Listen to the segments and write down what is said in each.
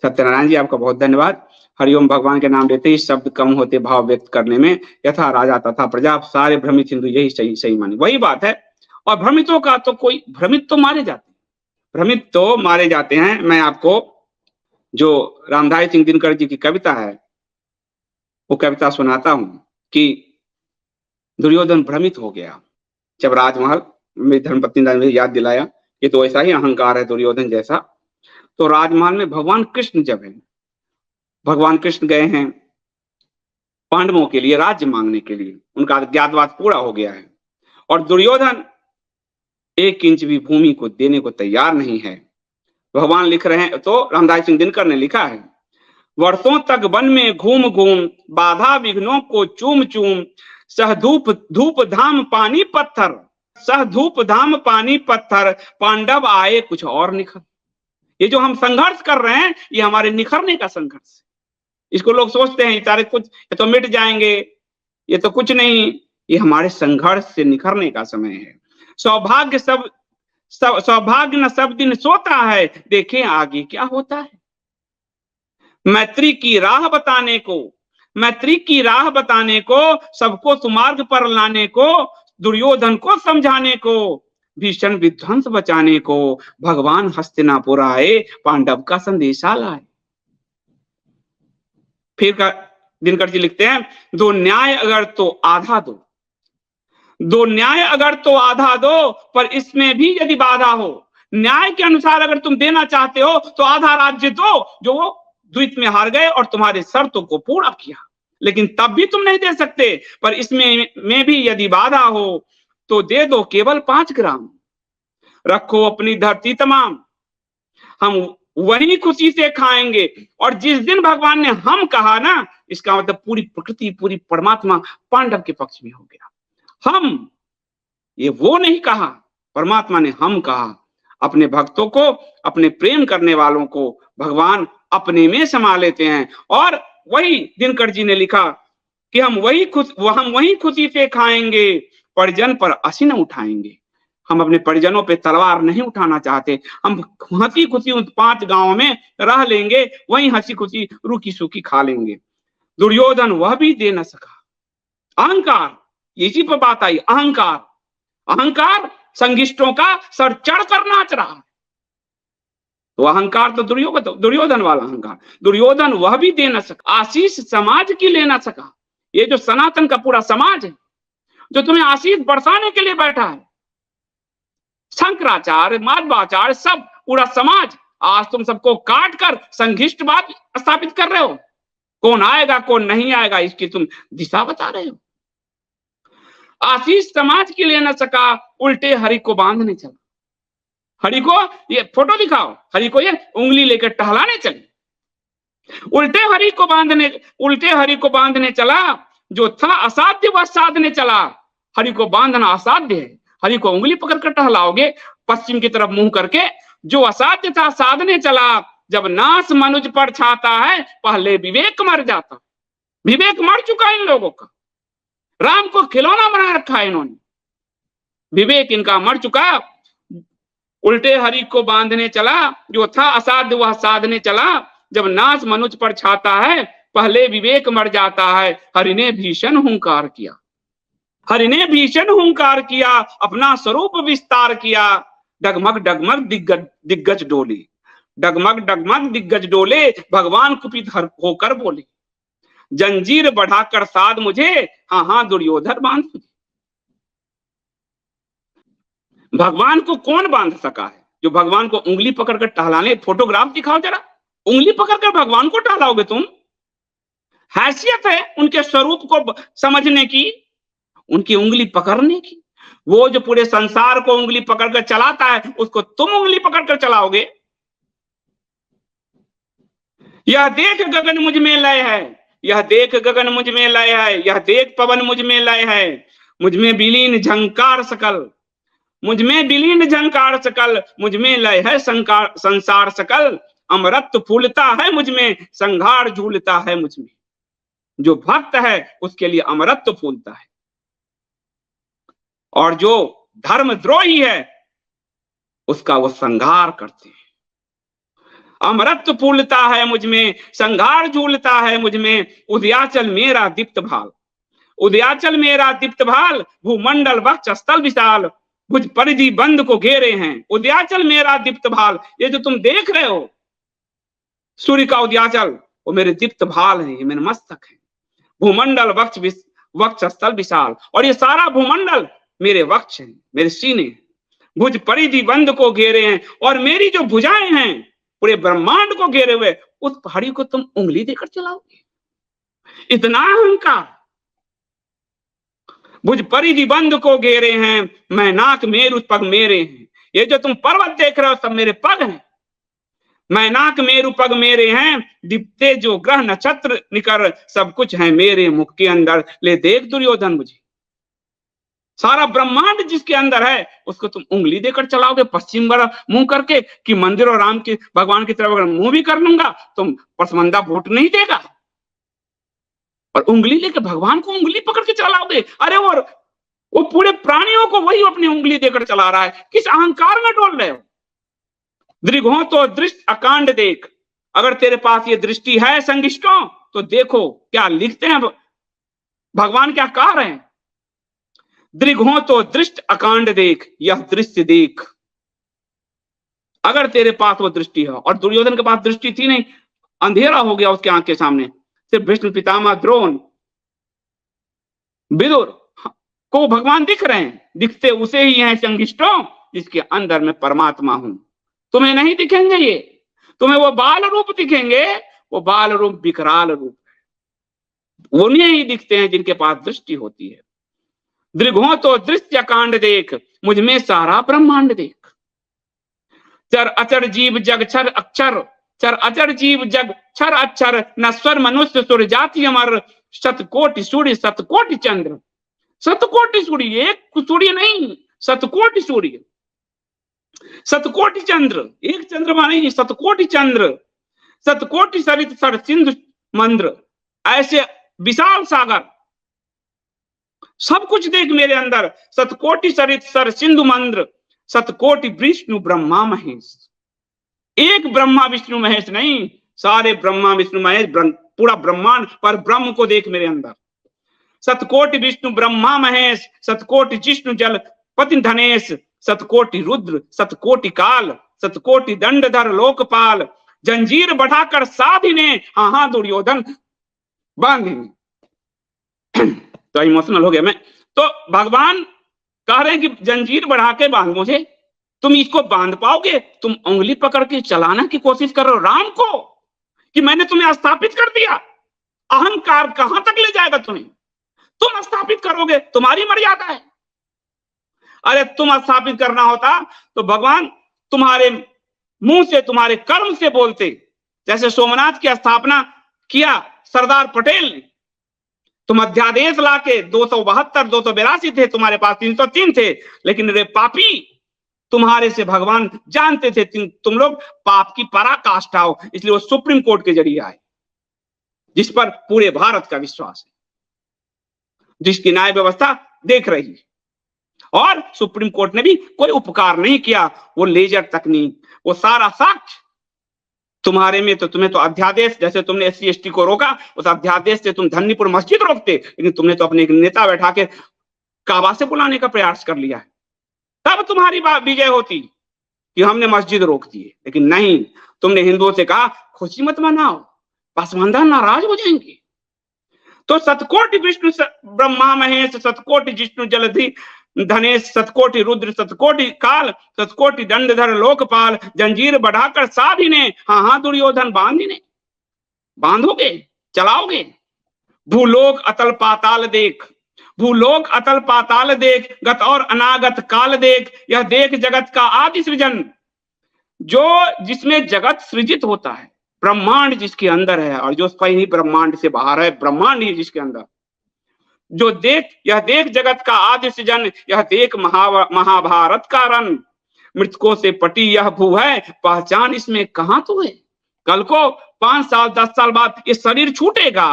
सत्यनारायण जी आपका बहुत धन्यवाद। हरिओम। भगवान के नाम लेते ही शब्द कम होते भाव व्यक्त करने में, यथा राजा तथा प्रजा सारे भ्रमित हिंदू यही सही सही माने, वही बात है। और भ्रमितों का तो कोई, भ्रमित तो मारे जाते हैं, भ्रमित तो मारे जाते हैं। मैं आपको जो रामधारी सिंह दिनकर जी की कविता है वो कविता सुनाता हूं कि दुर्योधन भ्रमित हो गया जब राजमहल में धर्मपत्नी ने मुझे याद दिलाया, ये तो ऐसा ही अहंकार है दुर्योधन जैसा। तो राजमहल में भगवान कृष्ण जब है, भगवान कृष्ण गए हैं पांडवों के लिए राज्य मांगने के लिए, उनका अज्ञातवास पूरा हो गया है और दुर्योधन 1 इंच भी भूमि को देने को तैयार नहीं है। भगवान लिख रहे हैं, तो रामधारी सिंह दिनकर ने लिखा है, वर्षों तक वन में घूम घूम बाधा विघ्नों को चूम चूम, सह धूप धूप धाम पानी पत्थर, सह धूप धाम पानी पत्थर, पांडव आए कुछ और निखर। ये जो हम संघर्ष कर रहे हैं ये हमारे निखरने का संघर्ष है। इसको लोग सोचते हैं सारे कुछ ये तो मिट जाएंगे, ये तो कुछ नहीं, ये हमारे संघर्ष से निखरने का समय है। सौभाग्य सौभाग्य न सब दिन सोता है, देखें आगे क्या होता है। मैत्री की राह बताने को, मैत्री की राह बताने को, सबको सुमार्ग पर लाने को, दुर्योधन को समझाने को, भीषण विध्वंस बचाने को, भगवान हस्तिनापुर आए पांडव का संदेशा लाए। फिर का दिनकर जी लिखते हैं, दो न्याय अगर तो आधा दो, दो न्याय अगर तो आधा दो, पर इसमें भी यदि बाधा हो, न्याय के अनुसार अगर तुम देना चाहते हो तो आधा राज्य दो जो वो द्वित में हार गए और तुम्हारे शर्तों को पूरा किया, लेकिन तब भी तुम नहीं दे सकते, पर इसमें भी यदि बाधा हो तो दे दो केवल 5 ग्राम, रखो अपनी धरती तमाम, हम वही खुशी से खाएंगे। और जिस दिन भगवान ने हम कहा ना, इसका मतलब पूरी प्रकृति पूरी परमात्मा पांडव के पक्ष में हो गया। हम, ये वो नहीं कहा, परमात्मा ने हम कहा। अपने भक्तों को, अपने प्रेम करने वालों को भगवान अपने में समा लेते हैं। और वही दिनकर जी ने लिखा कि हम वही खुशी से खाएंगे, परिजन पर असी न उठाएंगे। हम अपने परिजनों पे तलवार नहीं उठाना चाहते, हम हंसी खुशी उन 5 गांवों में रह लेंगे, वहीं हंसी खुशी रूखी सूखी खा लेंगे। दुर्योधन वह भी दे न सका। अहंकार, इसी पर बात आई, अहंकार, अहंकार संगिष्टों का सर चढ़ कर नाच रहा है। तो अहंकार तो दुर्योधन वाला अहंकार, दुर्योधन वह भी दे न सका, आशीष समाज की ले न सका। ये जो सनातन का पूरा समाज है जो तुम्हें आशीष बरसाने के लिए बैठा है, शंकराचार्य, माधवाचार्य, सब पूरा समाज, आज तुम सबको काट कर संघिष्टवाद स्थापित कर रहे हो। कौन आएगा कौन नहीं आएगा इसकी तुम दिशा बता रहे हो। आशीष समाज की ले न सका, उल्टे हरि को बांधने चला। हरि को ये फोटो दिखाओ, हरि को ये उंगली लेकर टहलाने चले, उल्टे हरि को बांधने चला, जो था असाध्य वह साधने चला। हरि को बांधना असाध्य है, हरि को उंगली पकड़कर टहलाओगे पश्चिम की तरफ मुंह करके, जो असाध्य था साधने चला। जब नाश मनुज पर छाता है, पहले विवेक मर जाता। विवेक मर चुका इन लोगों का, राम को खिलौना बना रखा है इन्होंने, विवेक इनका मर चुका। उल्टे हरि को बांधने चला, जो था असाध्य वह साधने चला। जब नाश मनुज पर छाता है, पहले विवेक मर जाता है। हरि ने भीषण हुंकार किया, हरि ने भीषण हुंकार किया, अपना स्वरूप विस्तार किया। डगमग डगमग दिग्गज डोले, डगमग डगमग दिग्गज डोले, भगवान कुपित होकर बोले, जंजीर बढ़ाकर साध मुझे, हाँ हाँ दुर्योधन बांध मुझे। भगवान को कौन बांध सका है? जो भगवान को उंगली पकड़कर टहलाने, फोटोग्राफ दिखाओ जरा, उंगली पकड़कर भगवान को टहलाओगे तुम? हैसियत है उनके स्वरूप को समझने की, उनकी उंगली पकड़ने की। वो जो पूरे संसार को उंगली पकड़कर चलाता है, उसको तुम उंगली पकड़कर चलाओगे? यह देख गगन मुझ में लय है, यह देख गगन मुझ में लय है, यह देख पवन मुझ में लय है, मुझ में विलीन झंकार सकल, मुझ में विलीन झंकार सकल, मुझ में लय है संसार सकल। अमरत्व फूलता है मुझ में, संघार झूलता है मुझ में। जो भक्त है उसके लिए अमरत्व फूलता है, और जो धर्मद्रोही है उसका वो संघार करते हैं। अमरत्व फूलता है मुझ में, संघार झूलता है मुझ में, उदयाचल मेरा दीप्त भाल, उदयाचल मेरा दीप्त भाल, भूमंडल वक्ष स्थल विशाल, भुज परिधि बंद को घेरे हैं, उदयाचल मेरा दीप्त भाल। ये जो तुम देख रहे हो सूर्य का उदयाचल, वो मेरे दीप्त भाल है, ये मेरे मस्तक है। भूमंडल वक्ष स्थल विशाल, और ये सारा भूमंडल मेरे वक्ष है, मेरे सीने। भुज परिधि बंद को घेरे हैं, और मेरी जो भुजाएं हैं पूरे ब्रह्मांड को घेरे हुए, उस पहाड़ी को तुम उंगली देकर चलाओगे? इतना अहंकार। भुज परिधि बंद को घेरे हैं, मैं नाक मेरु पग मेरे हैं। ये जो तुम पर्वत देख रहे हो सब मेरे पग हैं। मैं नाक मेरु पग मेरे हैं, दीप्ते जो ग्रह नक्षत्र निकर, सब कुछ है मेरे मुख के अंदर। ले देख दुर्योधन, मुझे सारा ब्रह्मांड जिसके अंदर है उसको तुम उंगली देकर चलाओगे पश्चिम मुंह करके, कि मंदिर और राम के भगवान की तरफ अगर मुंह भी कर लूंगा तुम पसमंदा वोट नहीं देगा, और उंगली लेके भगवान को उंगली पकड़ के चलाओगे? अरे वो पूरे प्राणियों को वही अपनी उंगली देकर चला रहा है। किस अहंकार में डोल रहे हो? दृघों तो दृष्ट अकांड देख। अगर तेरे पास ये दृष्टि है संगिष्टों तो देखो क्या लिखते हैं भगवान, क्या कह रहे हैं। दृघों तो दृष्ट अकांड देख, यह दृश्य देख। अगर तेरे पास वो दृष्टि है, और दुर्योधन के पास दृष्टि थी नहीं, अंधेरा हो गया उसके आंख के सामने। सिर्फ भीष्म पितामह द्रोण विदुर को भगवान दिख रहे हैं, दिखते उसे ही हैं संगिष्टों जिसके अंदर मैं परमात्मा हूं। तुम्हें नहीं दिखेंगे ये, तुम्हें वो बाल रूप दिखेंगे, वो बाल रूप विकराल रूप है। उन्हें ही दिखते हैं जिनके पास दृष्टि होती है। दृघों तो दृश्य कांड देख, मुझ में सारा ब्रह्मांड देख। चर अचर जीव जग छर अक्षर, चर अचर जीव जग छर अक्षर, नश्वर मनुष्य सुर जाति अमर, शतकोटि सूर्य शतकोटि चंद्र। शतकोटि सूर्य, एक सूर्य नहीं, शतकोटि सूर्य, शतकोटि चंद्र, एक चंद्रमा नहीं, शतकोटि चंद्र, शतकोटि सरित सर सिंधु मंद्र। ऐसे विशाल सागर, सब कुछ देख मेरे अंदर। शतकोटि सरित सर सिंधु मंद्र, शतकोटि विष्णु ब्रह्मा महेश। एक ब्रह्मा विष्णु महेश नहीं, सारे ब्रह्मा विष्णु महेश, पूरा ब्रह्मांड पर ब्रह्म को देख मेरे अंदर। शतकोटि विष्णु ब्रह्मा महेश, शतकोटि जिष्णु जल पति धनेश, शतकोटि रुद्र शतकोटि काल, शतकोटि दंडधर लोकपाल। जंजीर बढ़ाकर साधिने, हाँ दुर्योधन बांधिने। तो इमोशनल हो गया मैं। तो भगवान कह रहे हैं कि जंजीर बढ़ा के बांध मुझे। तुम इसको बांध पाओगे? तुम उंगली पकड़ के चलाना की कोशिश कर रहे हो राम को, कि मैंने तुम्हें स्थापित कर दिया। अहंकार कहां तक ले जाएगा तुम्हें? तुम स्थापित करोगे, तुम्हारी मर्यादा है। अरे तुम स्थापित करना होता तो भगवान तुम्हारे मुंह से, तुम्हारे कर्म से बोलते। जैसे सोमनाथ की स्थापना किया सरदार पटेल ने, तुम अध्यादेश लाके 272 282 थे तुम्हारे पास, 303 थे, लेकिन रे पापी, तुम्हारे से भगवान जानते थे तुम लोग पाप की पराकाष्ठा हो, इसलिए वो सुप्रीम कोर्ट के जरिए आए, जिस पर पूरे भारत का विश्वास है, जिसकी न्याय व्यवस्था देख रही है। और सुप्रीम कोर्ट ने भी कोई उपकार नहीं किया। वो लेजर तकनीक, वो सारा साक्ष्य तुम्हारे में, तो तुम्हें तो अध्यादेश, जैसे तुमने SC ST को रोका, उस अध्यादेश से तुम धन्नीपुर मस्जिद रोकते, लेकिन तुमने तो अपने एक नेता बैठा के काबा से बुलाने का प्रयास कर लिया है। तब तुम्हारी विजय होती कि हमने मस्जिद रोक दी, लेकिन नहीं, तुमने हिंदुओं से कहा खुशी मत मनाओ, पसमंदा नाराज हो जाएंगे। तो शतकोटि विष्णु ब्रह्मा महेश, शतकोटि जिष्णु जलधि धनेश, शतकोटि रुद्र शतकोटि काल, शतकोटि दंडधर लोकपाल। जंजीर बढ़ाकर साधिने, हाँ दुर्योधन बांधिने। बांधोगे, चलाओगे। भूलोक अतल पाताल देख, भूलोक अतल पाताल देख, गत और अनागत काल देख। यह देख जगत का आदि सृजन, जो जिसमें जगत सृजित होता है, ब्रह्मांड जिसके अंदर है, और जो ही ब्रह्मांड से बाहर है, ब्रह्मांड ही जिसके अंदर। जो देख, यह देख जगत का आदि सृजन, यह देख महाभारत का रन। मृतकों से पटी यह भू है, पहचान इसमें कहां तू है। कल को 5 साल 10 साल बाद ये शरीर छूटेगा,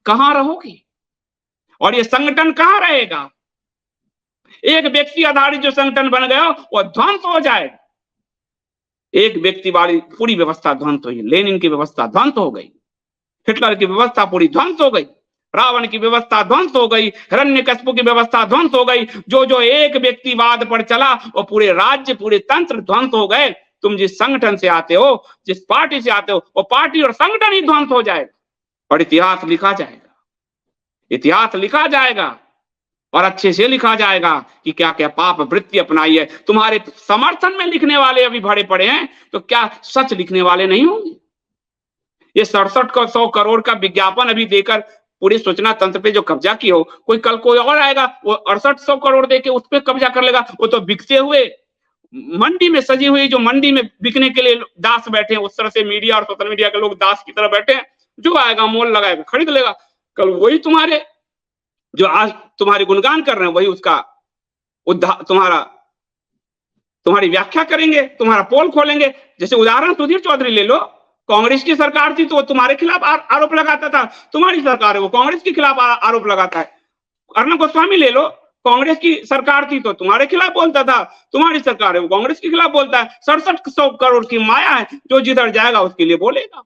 कहां रहोगी? और ये संगठन कहां रहेगा? एक व्यक्ति आधारित जो संगठन बन गया वो ध्वंस हो जाएगा। एक व्यक्ति वाली पूरी व्यवस्था ध्वंस हुई, लेनिन की व्यवस्था ध्वंस हो गई, हिटलर की व्यवस्था पूरी ध्वंस हो गई, रावण की व्यवस्था ध्वंस हो गई, हिरण्यकशिपु की व्यवस्था ध्वंस हो गई। जो जो एक व्यक्तिवाद पर चला वो पूरे राज्य पूरे तंत्र ध्वंस हो गए। तुम जिस संगठन से आते हो, जिस पार्टी से आते हो, वो पार्टी और संगठन ही ध्वंस हो जाएगा और इतिहास लिखा जाएगा, इतिहास लिखा जाएगा और अच्छे से लिखा जाएगा कि क्या क्या पाप वृत्ति अपनाई है। तुम्हारे समर्थन में लिखने वाले अभी भरे पड़े हैं, तो क्या सच लिखने वाले नहीं होंगे? ये 6700 करोड़ का विज्ञापन अभी देकर पूरी सूचना तंत्र पे जो कब्जा की हो, कोई कल कोई और आएगा वो 6800 करोड़ देके उस पर कब्जा कर लेगा। वो तो बिकते हुए मंडी में सजी हुई, जो मंडी में बिकने के लिए दास बैठे हैं, उस तरह से मीडिया और सोशल मीडिया के लोग दास की तरह बैठे हैं। जो आएगा मोल लगाएगा, खरीद लेगा। कल वही तुम्हारे जो आज तुम्हारे गुणगान कर रहे हैं वही उसका तुम्हारी व्याख्या करेंगे, तुम्हारा पोल खोलेंगे। जैसे उदाहरण सुधीर चौधरी ले लो, कांग्रेस की सरकार थी तो वो तुम्हारे खिलाफ आरोप लगाता था, तुम्हारी सरकार है वो कांग्रेस के खिलाफ आरोप लगाता है। अर्णब गोस्वामी ले लो, कांग्रेस की सरकार थी तो तुम्हारे खिलाफ बोलता था, तुम्हारी सरकार है वो कांग्रेस के खिलाफ बोलता है। 6700 करोड़ की माया है, जो जिधर जाएगा उसके लिए बोलेगा।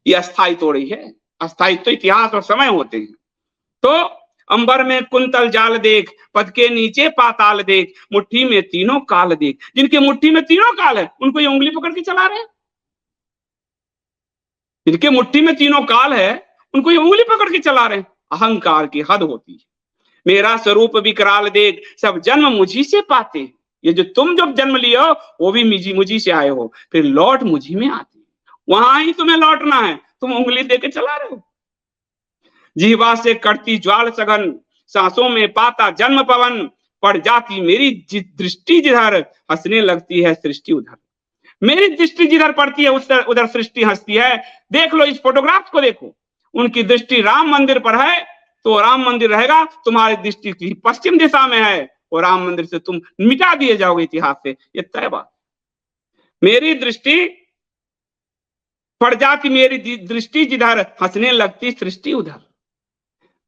ये अस्थायी तो रही है, अस्थायी तो इतिहास और समय होते हैं। तो अंबर में कुंतल जाल देख, पद के नीचे पाताल देख, मुट्ठी में तीनों काल देख। जिनके मुट्ठी में तीनों काल है उनको ये उंगली पकड़ के चला रहे हैं। जिनके मुट्ठी में तीनों काल है उनको ये उंगली पकड़ के चला रहे हैं। अहंकार की हद होती है। मेरा स्वरूप विकराल देख, सब जन्म मुझी से पाते। ये जो तुम जब जन्म लिए हो वो भी मुझी से आए हो, फिर लौट मुझी में आते। वहां ही तुम्हें लौटना है, तुम उंगली देके चला रहे हो। जीवा से करती ज्वाल सघन, सांसों में पाता जन्म पवन। पड़ जाती मेरी दृष्टि जिधर, हंसने लगती है सृष्टि उधर। मेरी दृष्टि जिधर पड़ती है उधर सृष्टि हंसती है। देख लो इस फोटोग्राफ को, देखो उनकी दृष्टि राम मंदिर पर है तो राम मंदिर रहेगा, तुम्हारी दृष्टि पश्चिम दिशा में है और राम मंदिर से तुम मिटा दिए जाओगे इतिहास से, ये तय बात। मेरी दृष्टि पड़ जाती मेरी दृष्टि जिधर, हंसने लगती सृष्टि उधर।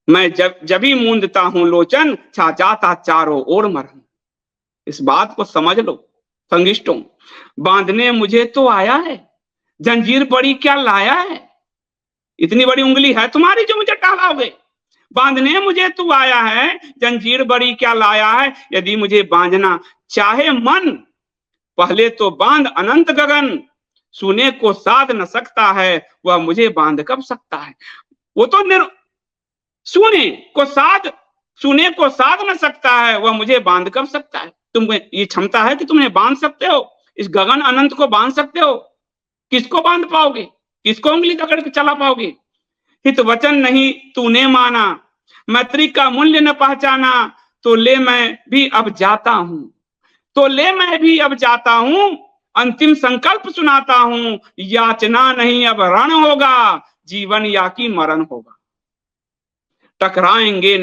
मैं जब ही मूंदता हूं लोचन, छा जाता चारों ओर मरहम। इस बात को समझ लो संगिष्टों। बांधने मुझे तो आया है, जंजीर बड़ी क्या लाया है। इतनी बड़ी उंगली है तुम्हारी जो मुझे टहलाओगे। बांधने मुझे तू आया है, जंजीर बड़ी क्या लाया है। यदि मुझे बांधना चाहे मन, पहले तो बांध अनंत गगन। सुने को साध न सकता है, वह मुझे बांध कब सकता है। वो तो सुने को साध न सकता है, वह मुझे बांध कब सकता है। तुम्हें ये क्षमता है कि तुम्हें बांध सकते हो, इस गगन अनंत को बांध सकते हो। किसको बांध पाओगे, किसको उंगली पकड़ के चला पाओगे। हित वचन नहीं तूने माना, मैत्री का मूल्य न पहचाना। तो ले मैं भी अब जाता हूं, अंतिम संकल्प सुनाता हूं। याचना नहीं अब रण होगा, जीवन या की मरण होगा। टकराएंगे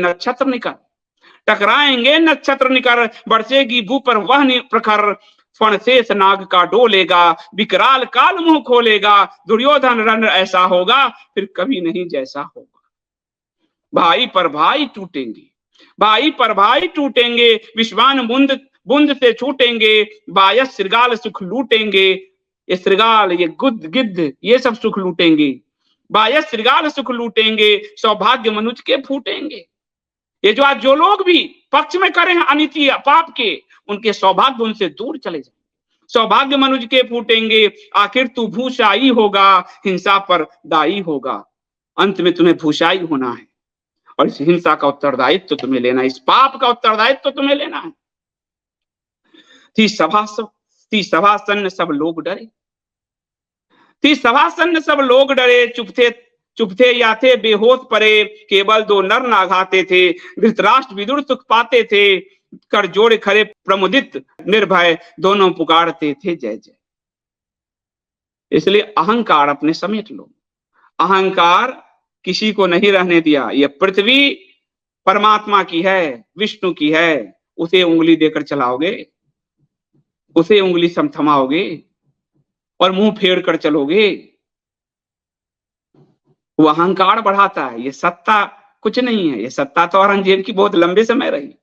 नक्षत्र निकर, बरसेगी भू पर वह प्रखर। फणशेष नाग का डोलेगा, विकराल काल मुंह खोलेगा। दुर्योधन रण ऐसा होगा, फिर कभी नहीं जैसा होगा। भाई पर भाई टूटेंगे, विश्वान बुंद से छूटेंगे। बायस श्रृगाल सुख लूटेंगे, ये श्रृगाल ये गिद्ध ये सब सुख लूटेंगे। बायस श्रृगाल सुख लूटेंगे, सौभाग्य मनुष्य के फूटेंगे। ये जो आज जो लोग भी पक्ष में करें अनिति पाप के, उनके सौभाग्य उनसे दूर चले जाए। सौभाग्य मनुष्य के फूटेंगे, आखिर तू भूषाई होगा, हिंसा पर दाई होगा। अंत में तुम्हें भूषाई होना है और इस हिंसा का उत्तरदायित्व तो तुम्हें लेना है, इस पाप का उत्तरदायित्व तो तुम्हें लेना है। थी सभासन्न सब लोग डरे, चुप थे या थे बेहोश परे। केवल 2 नर नाघाते थे, धृतराष्ट्र विदुर सुख पाते थे। कर जोड़ खरे प्रमुदित निर्भय, दोनों पुकारते थे जय जय। इसलिए अहंकार अपने समेट लो। अहंकार किसी को नहीं रहने दिया। यह पृथ्वी परमात्मा की है, विष्णु की है। उसे उंगली देकर चलाओगे, उसे उंगली थमाओगे और मुंह फेर कर चलोगे, वो अहंकार बढ़ाता है। ये सत्ता कुछ नहीं है। ये सत्ता तो औरंगजेब की बहुत लंबे समय रही।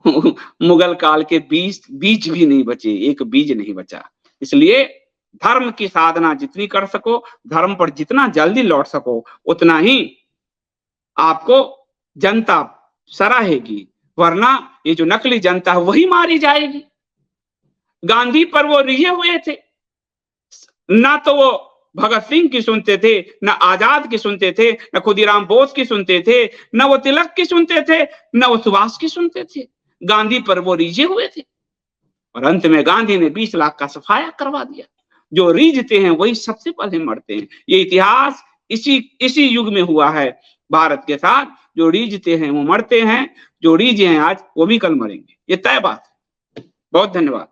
मुगल काल के बीज भी नहीं बचे, एक बीज नहीं बचा। इसलिए धर्म की साधना जितनी कर सको, धर्म पर जितना जल्दी लौट सको, उतना ही आपको जनता सराहेगी, वरना ये जो नकली जनता है वही मारी जाएगी। गांधी पर वो रिझे हुए थे, ना तो वो भगत सिंह की सुनते थे, न आजाद की सुनते थे, न खुदीराम बोस की सुनते थे, न वो तिलक की सुनते थे, न वो सुभाष की सुनते थे। गांधी पर वो रीझे हुए थे और अंत में गांधी ने 20 लाख का सफाया करवा दिया। जो रीझते हैं वही सबसे पहले मरते हैं। ये इतिहास इसी युग में हुआ है भारत के साथ। जो रीझते हैं वो मरते हैं, जो रीझे हैं आज वो भी कल मरेंगे, ये तय बात है। बहुत धन्यवाद।